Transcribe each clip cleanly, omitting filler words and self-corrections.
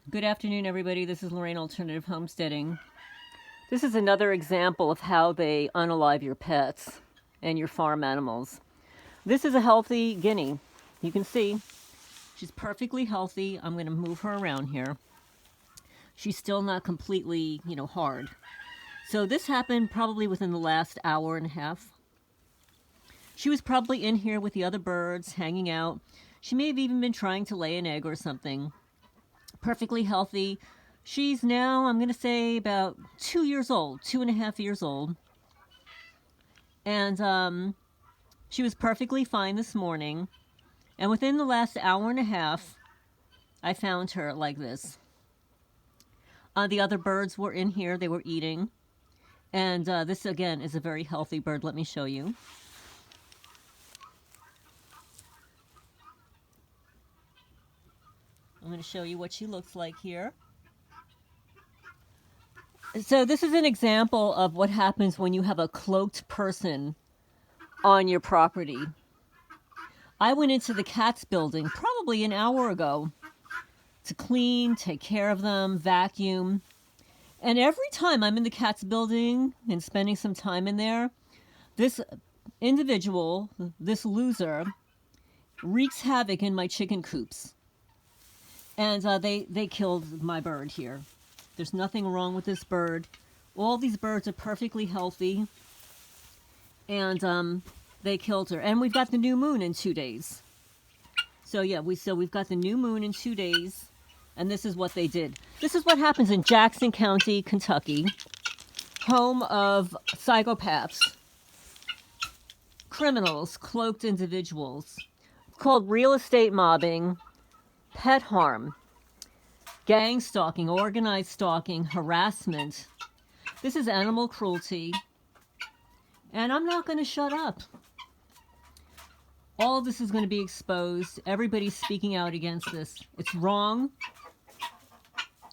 Good afternoon, everybody. This is Lorraine Alternative Homesteading. This is another example of how they unalive your pets and your farm animals. This is a healthy guinea. You can see she's perfectly healthy. I'm going to move her around here. She's still not completely, hard. So this happened probably within the last hour and a half. She was probably in here with the other birds, hanging out. She may have even been trying to lay an egg or something. Perfectly healthy. She's now, I'm going to say, about 2 years old, 2.5 years old. And she was perfectly fine this morning. And within the last hour and a half, I found her like this. The other birds were in here. They were eating. And this, again, is a very healthy bird. Let me show you. I'm going to show you what she looks like here. So this is an example of what happens when you have a cloaked person on your property. I went into the cats building probably an hour ago to clean, take care of them, vacuum. And every time I'm in the cats building and spending some time in there, this individual, this loser, wreaks havoc in my chicken coops. And they killed my bird here. There's nothing wrong with this bird. All these birds are perfectly healthy. And they killed her. And we've got the new moon in 2 days. So yeah, we've got the new moon in 2 days. And this is what they did. This is what happens in Jackson County, Kentucky. Home of psychopaths. Criminals, cloaked individuals. It's called real estate mobbing. Pet harm, gang stalking, organized stalking, harassment. This is animal cruelty. And I'm not going to shut up. All of this is going to be exposed. Everybody's speaking out against this. It's wrong.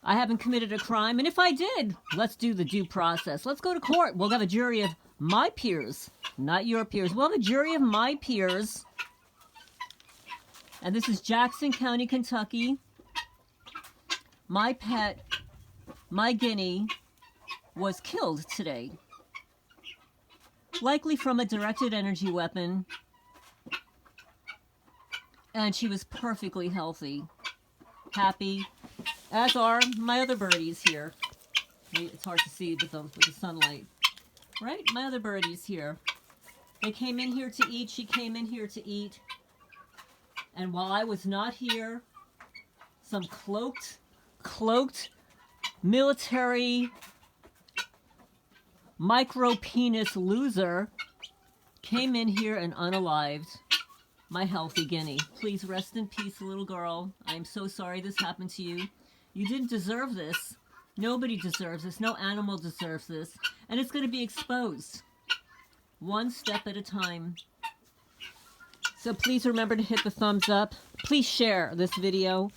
I haven't committed a crime. And if I did, let's do the due process. Let's go to court. We'll have a jury of my peers, not your peers. We'll have a jury of my peers. And this is Jackson County, Kentucky. My pet, my guinea, was killed today. Likely from a directed energy weapon. And she was perfectly healthy. Happy. As are my other birdies here. It's hard to see with the sunlight. Right? My other birdies here. They came in here to eat. She came in here to eat. And while I was not here, some cloaked military micro-penis loser came in here and unalived my healthy guinea. Please rest in peace, little girl. I'm so sorry this happened to you. You didn't deserve this. Nobody deserves this. No animal deserves this. And it's going to be exposed. One step at a time. So please remember to hit the thumbs up. Please share this video.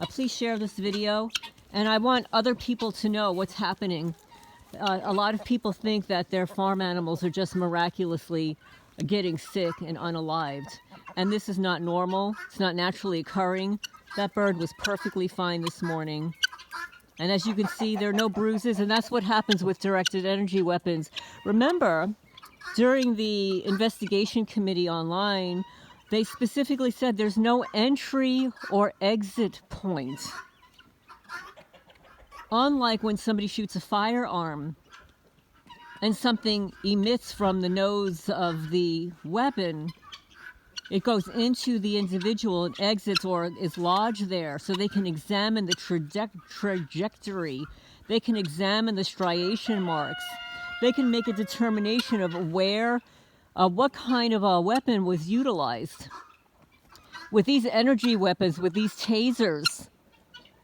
Please share this video. And I want other people to know what's happening. A lot of people think that their farm animals are just miraculously getting sick and unalived. And this is not normal. It's not naturally occurring. That bird was perfectly fine this morning. And as you can see, there are no bruises. And that's what happens with directed energy weapons. Remember, during the investigation committee online, they specifically said there's no entry or exit point. Unlike when somebody shoots a firearm and something emits from the nose of the weapon, it goes into the individual and exits or is lodged there so they can examine the trajectory. They can examine the striation marks. They can make a determination of where, what kind of a weapon was utilized. With these energy weapons, with these tasers,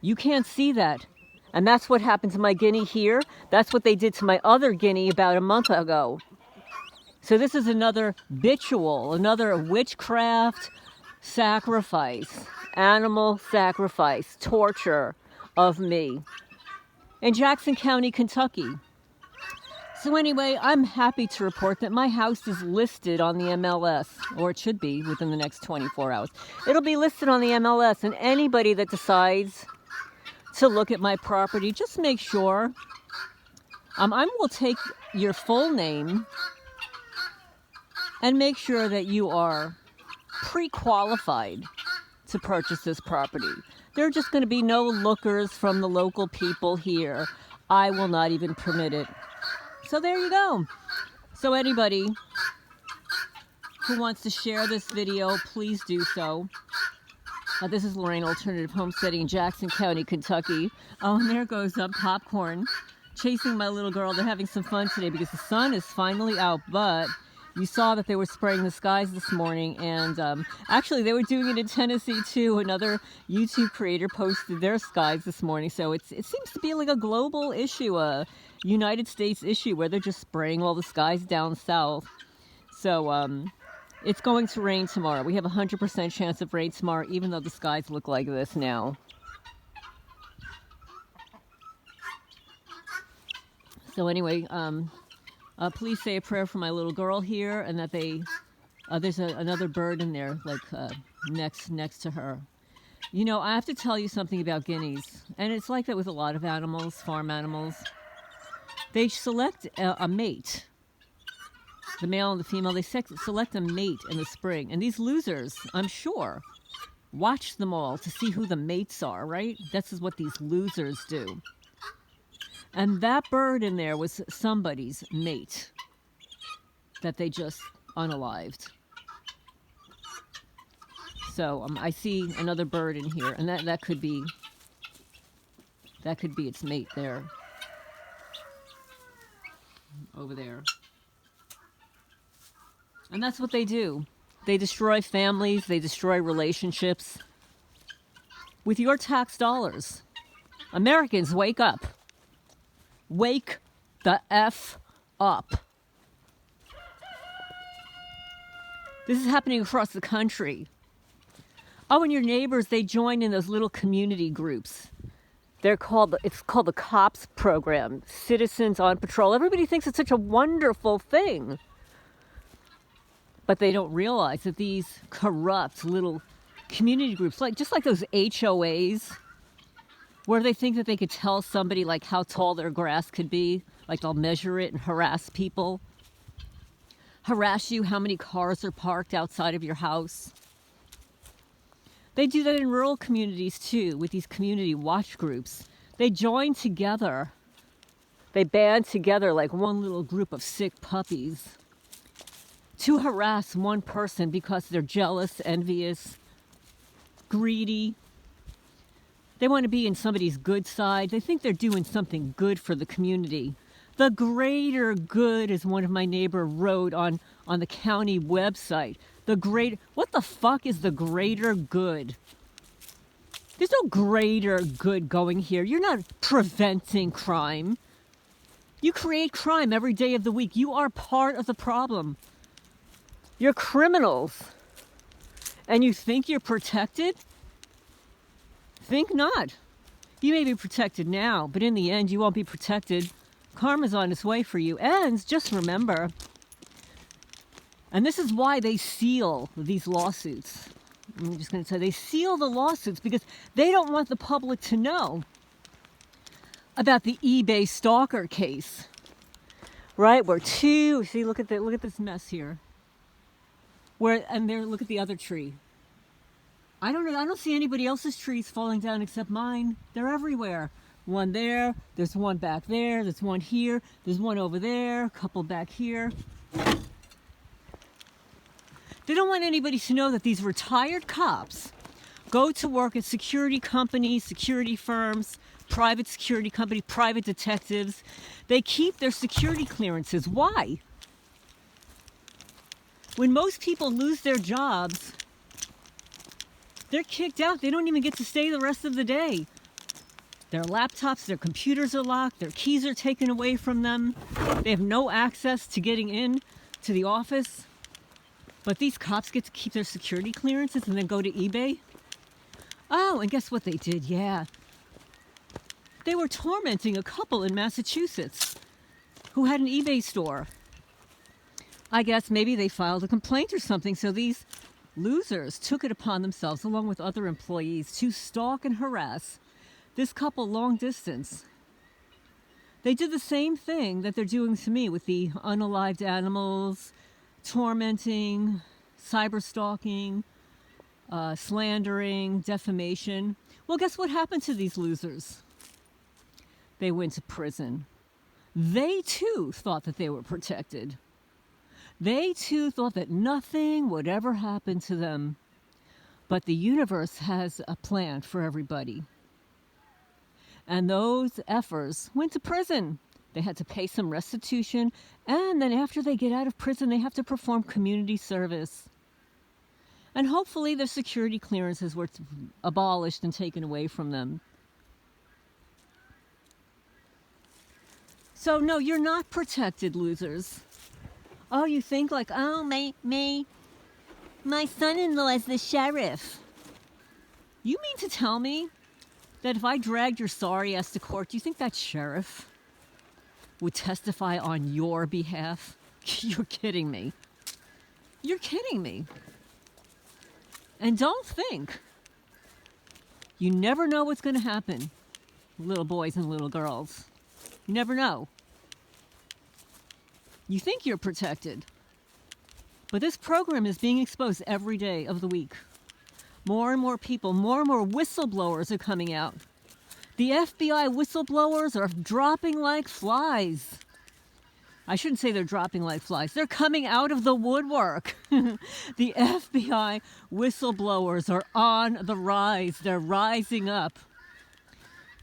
you can't see that. And that's what happened to my guinea here. That's what they did to my other guinea about a month ago. So this is another ritual, another witchcraft sacrifice, animal sacrifice, torture of me in Jackson County, Kentucky. So anyway, I'm happy to report that my house is listed on the MLS, or it should be within the next 24 hours. It'll be listed on the MLS, and anybody that decides to look at my property, just make sure. I will take your full name and make sure that you are pre-qualified to purchase this property. There are just going to be no lookers from the local people here. I will not even permit it. So there you go. So anybody who wants to share this video, please do so. This is Lorraine Alternative Homesteading in Jackson County, Kentucky. Oh, and there goes Popcorn chasing my little girl. They're having some fun today because the sun is finally out, but you saw that they were spraying the skies this morning, and actually they were doing it in Tennessee too. Another YouTube creator posted their skies this morning, so it seems to be like a global issue, a United States issue, where they're just spraying all the skies down south. So it's going to rain tomorrow. We have a 100% chance of rain tomorrow, even though the skies look like this now. So anyway, please say a prayer for my little girl here, and that there's another bird in there, like next to her. You know, I have to tell you something about guineas, and it's like that with a lot of animals, farm animals. They select a mate. The male and the female, they select a mate in the spring. And these losers, I'm sure, watch them all to see who the mates are, right? This is what these losers do. And that bird in there was somebody's mate that they just unalived. So I see another bird in here, and that could be its mate there. Over there. And that's what they do. They destroy families, they destroy relationships with your tax dollars. Americans, wake up. Wake the F up. This is happening across the country. Oh, and your neighbors, they join in those little community groups. It's called the COPS program, Citizens on Patrol. Everybody thinks it's such a wonderful thing. But they don't realize that these corrupt little community groups, just like those HOAs, where they think that they could tell somebody like how tall their grass could be, like they'll measure it and harass people. Harass you how many cars are parked outside of your house. They do that in rural communities too, with these community watch groups. They join together. They band together like one little group of sick puppies to harass one person because they're jealous, envious, greedy. They want to be in somebody's good side. They think they're doing something good for the community. The greater good, as one of my neighbor wrote on the county website. What the fuck is the greater good? There's no greater good going here. You're not preventing crime. You create crime every day of the week. You are part of the problem. You're criminals. And you think you're protected? Think not. You may be protected now, but in the end, you won't be protected. Karma's on its way for you. And just remember, and this is why they seal these lawsuits. I'm just going to say they seal the lawsuits because they don't want the public to know about the eBay stalker case, right? Where look at this mess here. Look at the other tree. I don't see anybody else's trees falling down except mine. They're everywhere. One there, there's one back there, there's one here, there's one over there, a couple back here. They don't want anybody to know that these retired cops go to work at security companies, security firms, private security company, private detectives. They keep their security clearances. Why? When most people lose their jobs, they're kicked out. They don't even get to stay the rest of the day. Their laptops, their computers are locked, their keys are taken away from them. They have no access to getting in to the office. But these cops get to keep their security clearances and then go to eBay. Oh, and guess what they did? Yeah. They were tormenting a couple in Massachusetts who had an eBay store. I guess maybe they filed a complaint or something, so these losers took it upon themselves, along with other employees, to stalk and harass This couple, long distance, they did the same thing that they're doing to me with the unalived animals, tormenting, cyber stalking, slandering, defamation. Well, guess what happened to these losers? They went to prison. They too thought that they were protected. They too thought that nothing would ever happen to them. But the universe has a plan for everybody. And those effers went to prison. They had to pay some restitution, and then after they get out of prison, they have to perform community service. And hopefully their security clearances were abolished and taken away from them. So no, you're not protected, losers. Oh, you think like, oh, my son-in-law is the sheriff. You mean to tell me that if I dragged your sorry ass to court, do you think that sheriff would testify on your behalf? You're kidding me. You're kidding me. And don't think. You never know what's going to happen, little boys and little girls. You never know. You think you're protected. But this program is being exposed every day of the week. More and more people, more and more whistleblowers are coming out. The FBI whistleblowers are dropping like flies. I shouldn't say they're dropping like flies. They're coming out of the woodwork. The FBI whistleblowers are on the rise. They're rising up.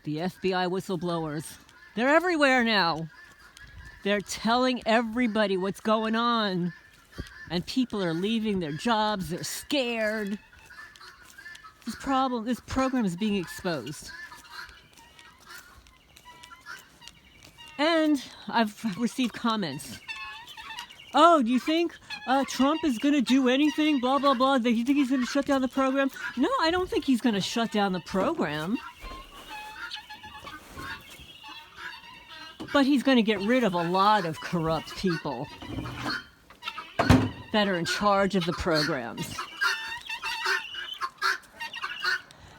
The FBI whistleblowers. They're everywhere now. They're telling everybody what's going on. And people are leaving their jobs. They're scared. This program is being exposed. And I've received comments. Oh, do you think Trump is going to do anything? Blah, blah, blah. Do you think he's going to shut down the program? No, I don't think he's going to shut down the program. But he's going to get rid of a lot of corrupt people that are in charge of the programs.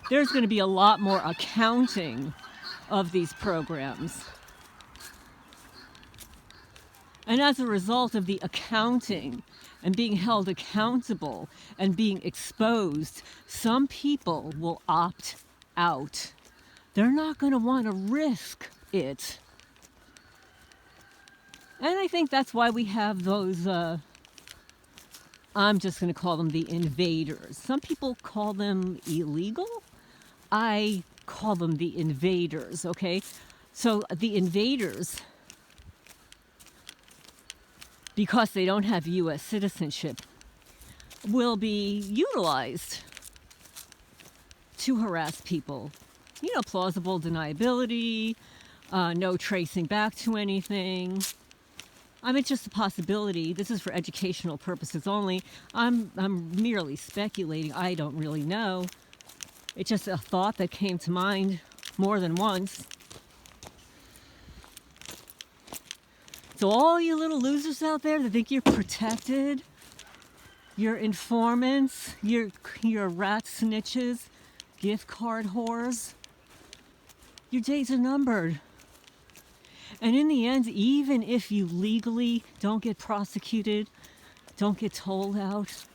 There's going to be a lot more accounting of these programs. And as a result of the accounting and being held accountable and being exposed, some people will opt out. They're not going to want to risk it. And I think that's why we have those, I'm just going to call them the invaders. Some people call them illegal. I call them the invaders, okay? So the invaders, because they don't have U.S. citizenship, will be utilized to harass people. You know, plausible deniability, no tracing back to anything. I mean, it's just a possibility. This is for educational purposes only. I'm merely speculating. I don't really know. It's just a thought that came to mind more than once. So all you little losers out there that think you're protected, you're informants, you're rat snitches, gift card whores, your days are numbered. And in the end, even if you legally don't get prosecuted, don't get told out,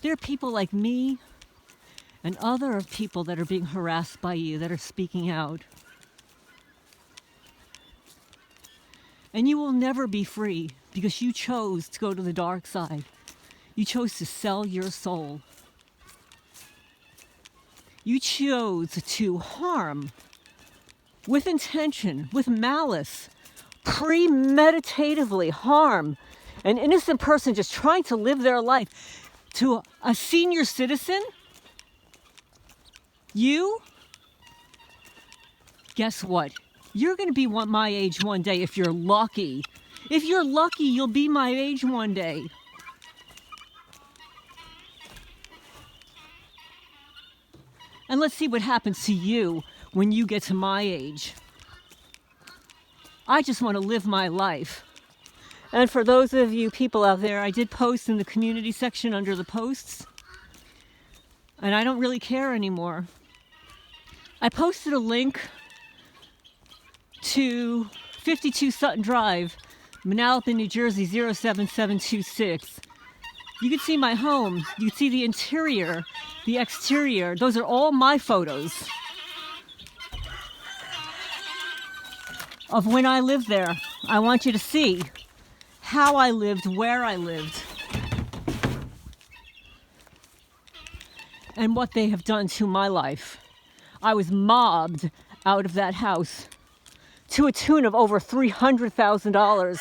there are people like me and other people that are being harassed by you that are speaking out. And you will never be free because you chose to go to the dark side. You chose to sell your soul. You chose to harm with intention, with malice, premeditatively harm an innocent person just trying to live their life to a senior citizen. You, guess what? You're going to be my age one day if you're lucky. If you're lucky, you'll be my age one day. And let's see what happens to you when you get to my age. I just want to live my life. And for those of you people out there, I did post in the community section under the posts. And I don't really care anymore. I posted a link to 52 Sutton Drive, Manalapan, New Jersey 07726. You can see my home. You can see the interior, the exterior. Those are all my photos of when I lived there. I want you to see how I lived, where I lived, and what they have done to my life. I was mobbed out of that house to a tune of over $300,000.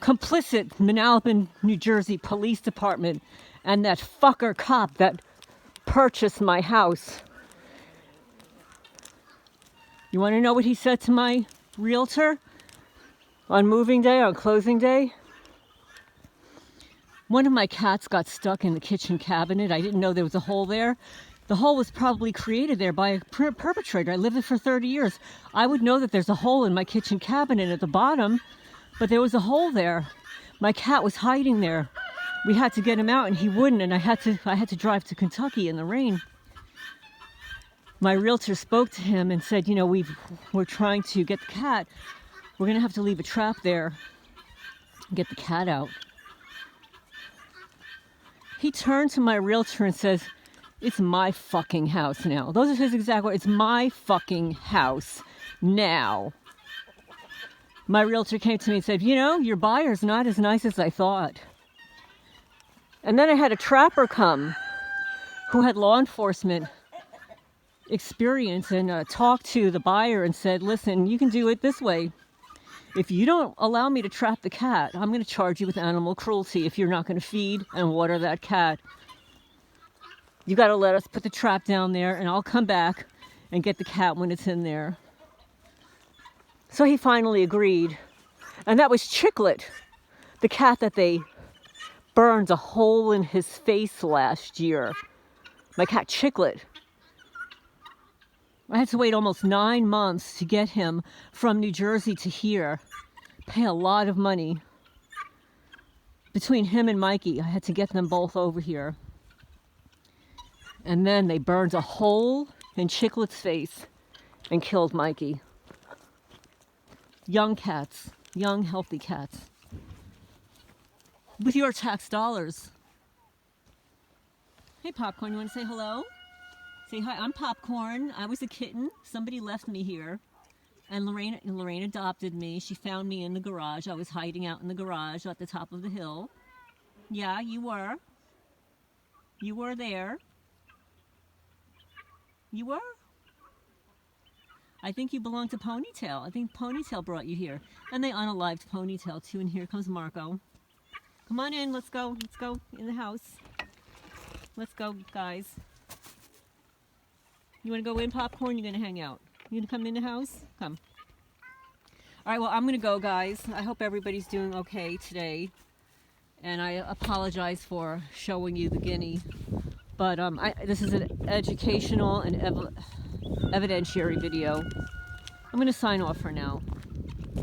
Complicit Manalapan, New Jersey Police Department and that fucker cop that purchased my house. You want to know what he said to my realtor on moving day, on closing day? One of my cats got stuck in the kitchen cabinet. I didn't know there was a hole there. The hole was probably created there by a perpetrator. I lived there for 30 years. I would know that there's a hole in my kitchen cabinet at the bottom, but there was a hole there. My cat was hiding there. We had to get him out and he wouldn't, and I had to drive to Kentucky in the rain. My realtor spoke to him and said, you know, we're trying to get the cat. We're gonna have to leave a trap there and get the cat out. He turned to my realtor and says, it's my fucking house now. Those are his exact words. It's my fucking house now. My realtor came to me and said, you know, your buyer's not as nice as I thought. And then I had a trapper come who had law enforcement experience and talked to the buyer and said, listen, you can do it this way. If you don't allow me to trap the cat, I'm going to charge you with animal cruelty if you're not going to feed and water that cat. You got to let us put the trap down there and I'll come back and get the cat when it's in there. So he finally agreed. And that was Chicklet, the cat that they burned a hole in his face last year. My cat Chicklet. I had to wait almost 9 months to get him from New Jersey to here. Pay a lot of money. Between him and Mikey, I had to get them both over here. And then they burned a hole in Chicklet's face and killed Mikey. Young cats, young healthy cats. With your tax dollars. Hey Popcorn, you want to say hello? Say hi, I'm Popcorn. I was a kitten. Somebody left me here. And Lorraine adopted me. She found me in the garage. I was hiding out in the garage at the top of the hill. Yeah, you were. You were there. You were? I think you belong to Ponytail. I think Ponytail brought you here. And they unalived Ponytail too. And here comes Marco. Come on in. Let's go. Let's go in the house. Let's go, guys. You want to go in, Popcorn? You're going to hang out. You going to come in the house? Come. All right, well, I'm going to go, guys. I hope everybody's doing okay today. And I apologize for showing you the guinea. But this is an educational and evidentiary video. I'm going to sign off for now.